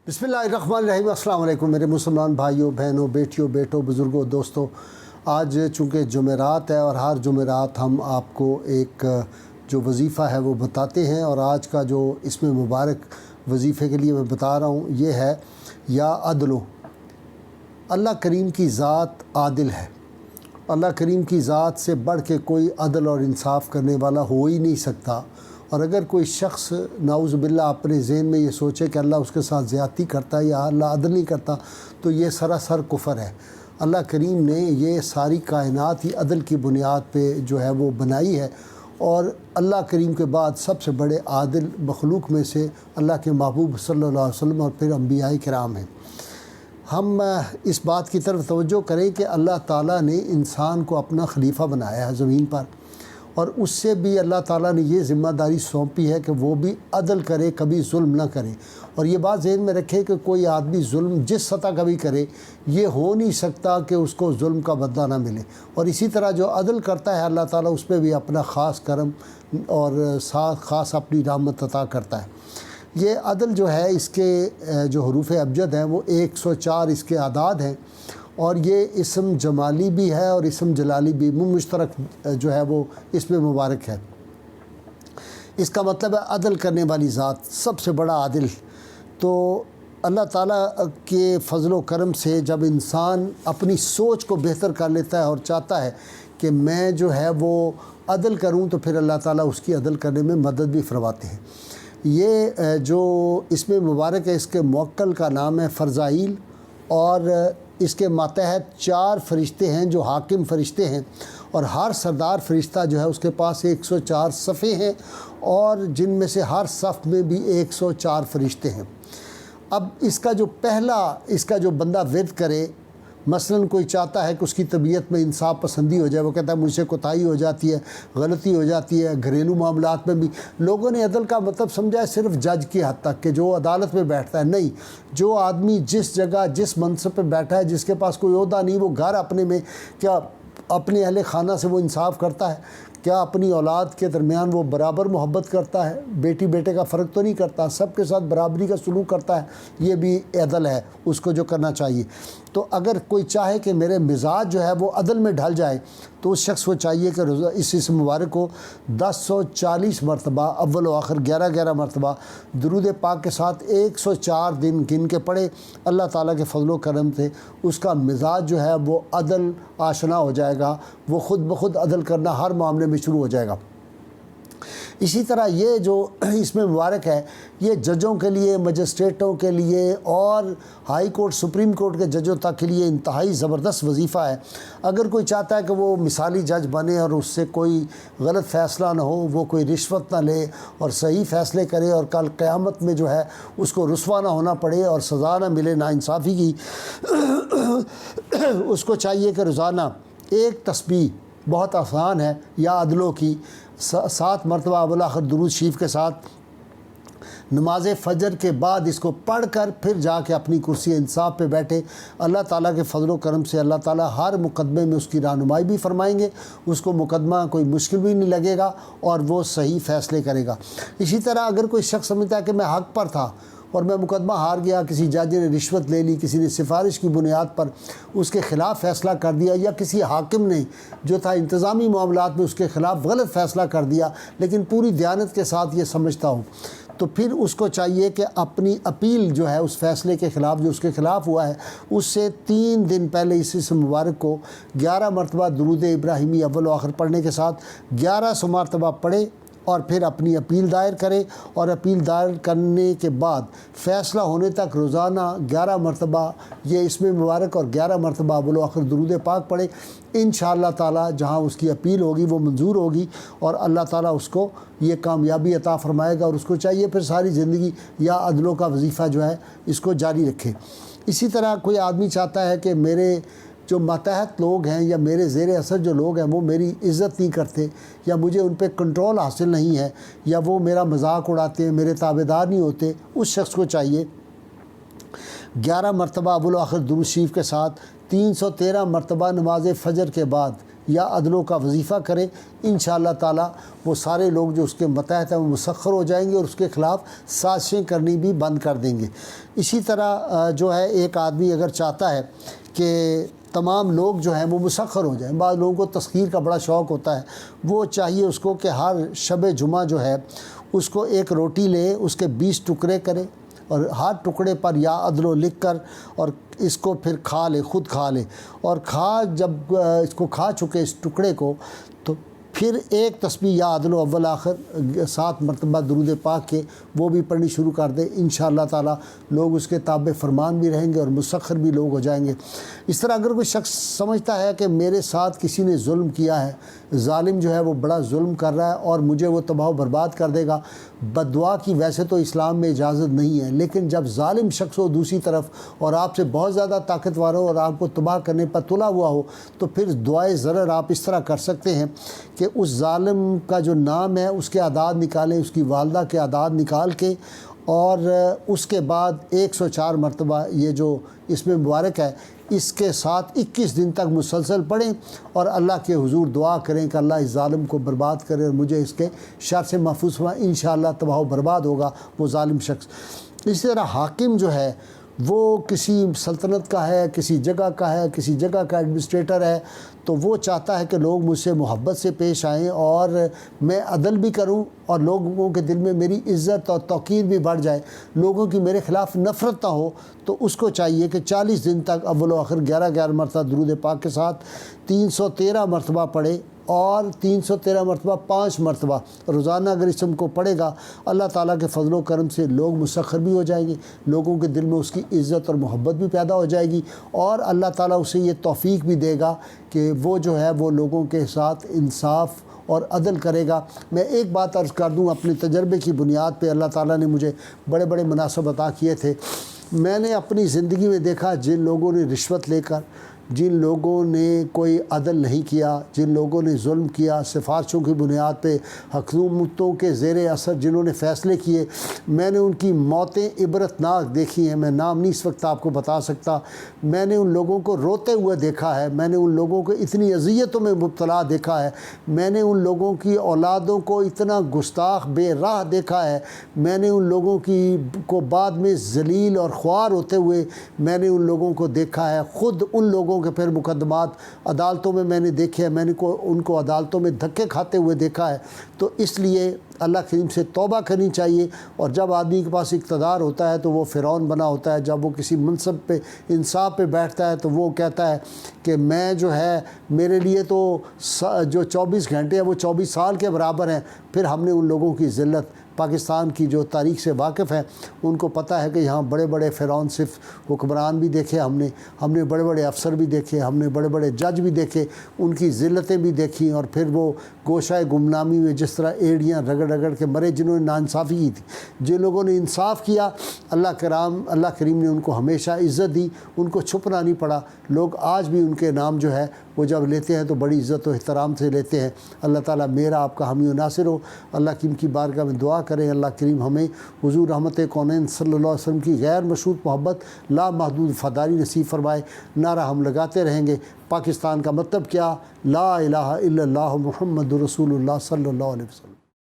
बिस्मिल्लाहिर्रहमानिर्रहीम। अस्सलाम वालेकुम मेरे मुसलमान भाइयों बहनों बेटियों बेटों बुज़ुर्गों दोस्तों। आज चूँकि जुमेरात है और हर जुमेरात हम आपको एक जो वज़ीफ़ा है वो बताते हैं, और आज का जो इसमें मुबारक वज़ीफ़े के लिए मैं बता रहा हूँ ये है या अदलो। अल्लाह करीम की ज़ात आदिल है। अल्लाह करीम की ज़ात से बढ़ के कोई अदल और इंसाफ़ करने वाला हो ही नहीं सकता। और अगर कोई शख्स नाउज़ बिल्लाह अपने ज़हन में ये सोचे कि अल्लाह उसके साथ ज़्यादती करता है या अल्लाह अदल नहीं करता, तो ये सरासर कुफ़र है। अल्लाह करीम ने ये सारी कायनात ही अदल की बुनियाद पे जो है वो बनाई है, और अल्लाह करीम के बाद सबसे बड़े आदिल मखलूक में से अल्लाह के महबूब सल्लल्लाहु अलैहि वसल्लम और फिर अंबियाए किराम हैं। हम इस बात की तरफ तवज्जो करें कि अल्लाह ताला ने इंसान को अपना खलीफा बनाया है ज़मीन पर, और उससे भी अल्लाह ताला ने ये ज़िम्मेदारी सौंपी है कि वो भी अदल करे, कभी जुल्म ना करे। और ये बात ज़हन में रखें कि कोई आदमी जुल्म जिस सतह का भी करे, ये हो नहीं सकता कि उसको जुल्म का बदला ना मिले। और इसी तरह जो अदल करता है अल्लाह ताला उस पर भी अपना ख़ास करम और ख़ास अपनी रहमत अता करता है। ये अदल जो है, इसके जो हरूफ अबजद हैं वो 104 इसके आदाद हैं, और ये इसम जमाली भी है और इसम जलाली भी मुश्तरक जो है वो इसमें मुबारक है। इसका मतलब है अदल करने वाली ज़ात, सबसे बड़ा आदिल। तो अल्लाह ताला के फ़ज़ल व करम से जब इंसान अपनी सोच को बेहतर कर लेता है और चाहता है कि मैं जो है वो अदल करूं, तो फिर अल्लाह ताला उसकी अदल करने में मदद भी फरमाते हैं। ये जो इसमें मुबारक है, इसके मुवक्किल का नाम है फ़रज़ाइल, और इसके मातहत 4 फ़रिश्ते हैं जो हाकिम फ़रिश्ते हैं, और हर सरदार फ़रिश्ता जो है उसके पास 104 सफ़े हैं, और जिनमें से हर सफ़ में भी 104 फ़रिश्ते हैं। अब इसका जो बंदा विर्द करे, मसलन कोई चाहता है कि उसकी तबीयत में इंसाफ पसंदी हो जाए, वो कहता है मुझसे कोताही हो जाती है, गलती हो जाती है। घरेलू मामलात में भी लोगों ने अदल का मतलब समझा है सिर्फ जज की हद तक कि जो अदालत में बैठता है। नहीं, जो आदमी जिस जगह जिस मनसब पे बैठा है, जिसके पास कोई ओहदा नहीं, वो घर अपने में क्या अपने अहले खाना से वो इंसाफ करता है? क्या अपनी औलाद के दरमियान वो बराबर मोहब्बत करता है? बेटी बेटे का फ़र्क तो नहीं करता, सबके साथ बराबरी का सलूक करता है। ये भी अदल है उसको जो करना चाहिए। तो अगर कोई चाहे कि मेरे मिजाज जो है वो अदल में ढल जाए, तो उस शख्स को चाहिए कि इस मुबारक को 1040 मरतबा अव्वल व आखिर 11-11 मरतबा दुरूद पाक के साथ 104 दिन गिन के पढ़े। अल्लाह ताला के फजल व करम से उसका मिजाज जो है वो अदल आशना हो जाएगा, वो ख़ुद ब खुद अदल करना हर मामले में शुरू हो जाएगा। इसी तरह ये जो इसमें मुबारक है, ये जजों के लिए, मजिस्ट्रेटों के लिए और हाई कोर्ट सुप्रीम कोर्ट के जजों तक के लिए इंतहाई ज़बरदस्त वजीफ़ा है। अगर कोई चाहता है कि वो मिसाली जज बने और उससे कोई गलत फ़ैसला ना हो, वो कोई रिश्वत ना ले और सही फ़ैसले करे, और कल क़यामत में जो है उसको रुस्वा ना होना पड़े और सज़ा ना मिले नाइंसाफ़ी की, उसको चाहिए कि रोज़ाना एक तस्बीह, बहुत आसान है, या अदलों की 7 मरतबा अव्वल आखिर दुरूद शरीफ के साथ नमाज फ़जर के बाद इसको पढ़ कर फिर जाके अपनी कुर्सी इंसाफ पे बैठे। अल्लाह ताला के फजल व करम से अल्लाह ताला हर मुकदमे में उसकी रहनुमाई भी फरमाएंगे, उसको मुकदमा कोई मुश्किल भी नहीं लगेगा और वो सही फ़ैसले करेगा। इसी तरह अगर कोई शख्स समझता है कि मैं हक़ पर था और मैं मुकदमा हार गया, किसी जज ने रिश्वत ले ली, किसी ने सिफारिश की बुनियाद पर उसके ख़िलाफ़ फ़ैसला कर दिया, या किसी हाकिम ने जो था इंतज़ामी मामलात में उसके ख़िलाफ़ गलत फ़ैसला कर दिया, लेकिन पूरी दयानत के साथ ये समझता हूँ, तो फिर उसको चाहिए कि अपनी अपील जो है उस फ़ैसले के ख़िलाफ़ जो उसके ख़िलाफ़ हुआ है, उससे 3 दिन पहले इस मुबारक को 11 मरतबा दुरूद इब्राहिमी अव्वल व आखिर पढ़ने के साथ 1100 मरतबा पढ़े, और फिर अपनी अपील दायर करे, और अपील दायर करने के बाद फ़ैसला होने तक रोज़ाना 11 मरतबा ये इसमें मुबारक और 11 मरतबा अव्वल व आखिर दुरूद पाक पढ़े। इंशाअल्लाह ताला जहाँ उसकी अपील होगी वो मंजूर होगी, और अल्लाह ताला उसको ये कामयाबी अता फ़रमाएगा, और उसको चाहिए फिर सारी ज़िंदगी या अदलों का वजीफ़ा जो है इसको जारी रखे। इसी तरह कोई आदमी चाहता है कि मेरे जो मातहत लोग हैं या मेरे ज़ेर असर जो लोग हैं वो मेरी इज़्ज़त नहीं करते, या मुझे उन पर कंट्रोल हासिल नहीं है, या वो मेरा मजाक उड़ाते हैं, मेरे ताबेदार नहीं होते, उस शख्स को चाहिए 11 मरतबा अव्वल आखिर दुरूद शरीफ के साथ 313 मरतबा नमाज फ़जर के बाद یا عدلوں کا وظیفہ کریں، انشاءاللہ تعالی وہ سارے لوگ جو اس کے متحد ہیں وہ مسخر ہو جائیں گے اور اس کے خلاف سازشیں کرنی بھی بند کر دیں گے۔ اسی طرح جو ہے ایک آدمی اگر چاہتا ہے کہ تمام لوگ جو ہیں وہ مسخر ہو جائیں، بعض لوگوں کو تسخیر کا بڑا شوق ہوتا ہے، وہ چاہیے اس کو کہ ہر شب جمعہ جو ہے اس کو ایک روٹی لے، اس کے 20 ٹکڑے کرے اور ہر ٹکڑے پر یا عدل لکھ کر اور اس کو پھر کھا لے، خود کھا لے، اور جب اس کو کھا چکے اس ٹکڑے کو تو پھر ایک تسبیح یا عدل اول آخر 7 مرتبہ درود پاک کے وہ بھی پڑھنی شروع کر دے، انشاءاللہ تعالی لوگ اس کے تابع فرمان بھی رہیں گے اور مسخر بھی لوگ ہو جائیں گے۔ اس طرح اگر کوئی شخص سمجھتا ہے کہ میرے ساتھ کسی نے ظلم کیا ہے، ظالم جو ہے وہ بڑا ظلم کر رہا ہے اور مجھے وہ تباہ و برباد کر دے گا، بد دعا کی ویسے تو اسلام میں اجازت نہیں ہے، لیکن جب ظالم شخص ہو دوسری طرف اور آپ سے بہت زیادہ طاقتور ہو اور آپ کو تباہ کرنے پر تلا ہوا ہو، تو پھر دعائے ضرر آپ اس طرح کر سکتے ہیں کہ اس ظالم کا جو نام ہے اس کے اعداد نکالیں، اس کی والدہ کے اعداد نکال کے، اور اس کے بعد 104 مرتبہ یہ جو اس میں مبارک ہے اس کے ساتھ 21 دن تک مسلسل پڑھیں اور اللہ کے حضور دعا کریں کہ اللہ اس ظالم کو برباد کرے اور مجھے اس کے شر سے محفوظ فرمائے، انشاءاللہ تباہ و برباد ہوگا وہ ظالم شخص۔ اسی طرح حاکم جو ہے وہ کسی سلطنت کا ہے، کسی جگہ کا ہے، کسی جگہ کا ایڈمنسٹریٹر ہے، تو وہ چاہتا ہے کہ لوگ مجھ سے محبت سے پیش آئیں اور میں عدل بھی کروں اور لوگوں کے دل میں میری عزت اور توقیر بھی بڑھ جائے، لوگوں کی میرے خلاف نفرت نہ ہو، تو اس کو چاہیے کہ 40 دن تک اول و آخر 11 مرتبہ درود پاک کے ساتھ 313 مرتبہ پڑھے اور 313 مرتبہ 5 مرتبہ روزانہ اگر اسم کو پڑھے گا، اللہ تعالیٰ کے فضل و کرم سے لوگ مسخر بھی ہو جائیں گے، لوگوں کے دل میں اس کی عزت اور محبت بھی پیدا ہو جائے گی، اور اللہ تعالیٰ اسے یہ توفیق بھی دے گا کہ وہ جو ہے وہ لوگوں کے ساتھ انصاف اور عدل کرے گا۔ میں ایک بات عرض کر دوں، اپنے تجربے کی بنیاد پہ اللہ تعالیٰ نے مجھے بڑے بڑے مناصب عطا کیے تھے۔ میں نے اپنی زندگی میں دیکھا جن لوگوں نے رشوت لے کر، جن لوگوں نے کوئی عدل نہیں کیا، جن لوگوں نے ظلم کیا، سفارشوں کی بنیاد پہ حکومتوں کے زیر اثر جنہوں نے فیصلے کیے، میں نے ان کی موتیں عبرتناک دیکھی ہیں۔ میں نام نہیں اس وقت آپ کو بتا سکتا۔ میں نے ان لوگوں کو روتے ہوئے دیکھا ہے، میں نے ان لوگوں کو اتنی اذیتوں میں مبتلا دیکھا ہے، میں نے ان لوگوں کی اولادوں کو اتنا گستاخ بے راہ دیکھا ہے، میں نے ان لوگوں کو بعد میں ذلیل اور خوار ہوتے ہوئے میں نے ان لوگوں کو دیکھا ہے، خود ان لوگوں کے پھر مقدمات عدالتوں میں نے دیکھے ہیں، میں نے ان کو عدالتوں میں دھکے کھاتے ہوئے دیکھا ہے۔ تو اس لیے اللہ کریم سے توبہ کرنی چاہیے، اور جب آدمی کے پاس اقتدار ہوتا ہے تو وہ فرعون بنا ہوتا ہے، جب وہ کسی منصب پہ انصاف پہ بیٹھتا ہے تو وہ کہتا ہے کہ میں جو ہے میرے لیے تو جو 24 گھنٹے ہیں وہ 24 سال کے برابر ہیں۔ پھر ہم نے ان لوگوں کی ذلت، پاکستان کی جو تاریخ سے واقف ہیں ان کو پتہ ہے کہ یہاں بڑے بڑے فرعون صرف حکمران بھی دیکھے، ہم نے بڑے بڑے افسر بھی دیکھے، ہم نے بڑے بڑے جج بھی دیکھے، ان کی ذلتیں بھی دیکھیں، اور پھر وہ گوشۂ گمنامی میں جس طرح ایڑیاں رگڑ رگڑ کے مرے جنہوں نے ناانصافی کی تھی۔ جن لوگوں نے انصاف کیا، اللہ کریم نے ان کو ہمیشہ عزت دی، ان کو چھپنا نہیں پڑا۔ لوگ آج بھی ان کے نام جو ہے وہ جب لیتے ہیں تو بڑی عزت و احترام سے لیتے ہیں۔ اللہ تعالیٰ میرا آپ کا حامی و ناصر ہو۔ اللہ کریم کی بارگاہ میں دعا کریں، اللہ کریم ہمیں حضور رحمت کونین صلی اللہ علیہ وسلم کی غیر مشروط محبت، لامحدود وفاداری نصیب فرمائے۔ نعرہ ہم لگاتے رہیں گے۔ پاکستان کا مطلب کیا؟ لا الہ الا اللہ محمد رسول اللہ صلی اللہ علیہ وسلم۔